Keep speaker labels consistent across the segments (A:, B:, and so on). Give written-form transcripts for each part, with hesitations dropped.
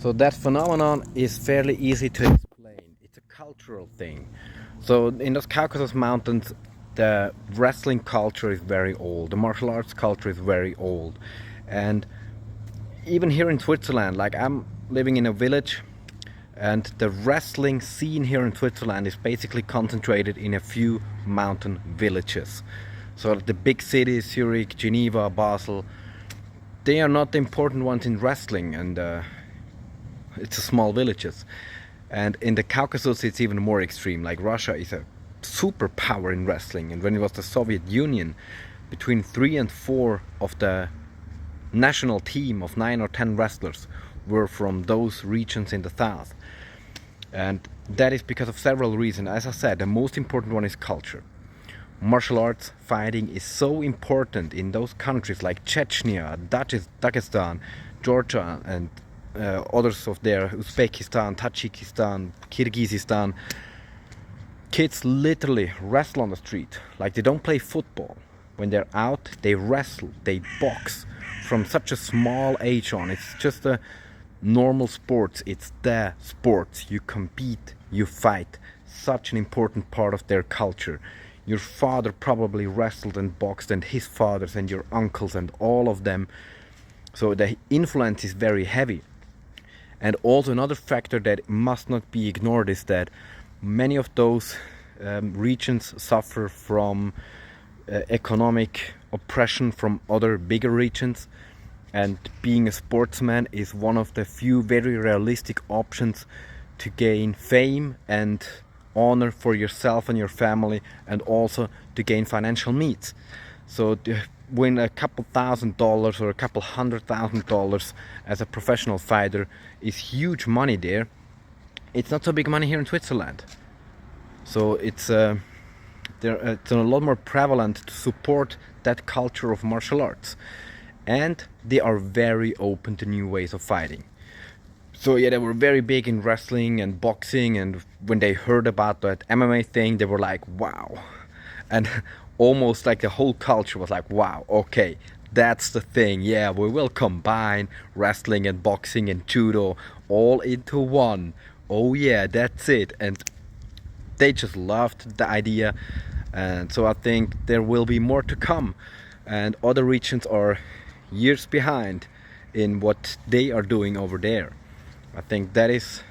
A: So that phenomenon is fairly easy to explain. It's a cultural thing. So in those Caucasus mountains, the wrestling culture is very old. The martial arts culture is very old. And even here in Switzerland, like I'm living in a village, and the wrestling scene here in Switzerland is basically concentrated in a few mountain villages. So the big cities, Zurich, Geneva, Basel, they are not the important ones in wrestling, and it's a small villages. And in the Caucasus, it's even more extreme. Like Russia is a superpower in wrestling, and when it was the Soviet Union, between 3 and 4 of the national team of 9 or 10 wrestlers were from those regions in the south. And that is because of several reasons. As I said, the most important one is culture. Martial arts fighting is so important in those countries like Chechnya, Dagestan, Georgia, and others of there, Uzbekistan, Tajikistan, Kyrgyzstan. Kids literally wrestle on the street. Like, they don't play football. When they're out, they wrestle, they box from such a small age on. It's just a normal sports. It's the sports. You compete, you fight. Such an important part of their culture. Your father probably wrestled and boxed, and his fathers and your uncles and all of them. So the influence is very heavy. And also another factor that must not be ignored is that many of those regions suffer from economic oppression from other bigger regions. And being a sportsman is one of the few very realistic options to gain fame and honor for yourself and your family, and also to gain financial means. So to win a couple $1,000s or a couple $100,000 as a professional fighter is huge money there. It's not so big money here in Switzerland. So it's a lot more prevalent to support that culture of martial arts. And they are very open to new ways of fighting. So yeah, they were very big in wrestling and boxing, and when they heard about that MMA thing, they were like, wow. And almost like the whole culture was like, wow, okay, that's the thing. Yeah, we will combine wrestling and boxing and judo all into one. Oh yeah, that's it. And they just loved the idea. And so I think there will be more to come. And other regions are years behind in what they are doing over there. I think that is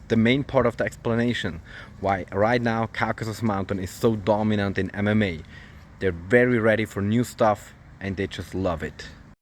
A: the main part of the explanation why right now Caucasus Mountain is so dominant in MMA. They're very ready for new stuff, and they just love it.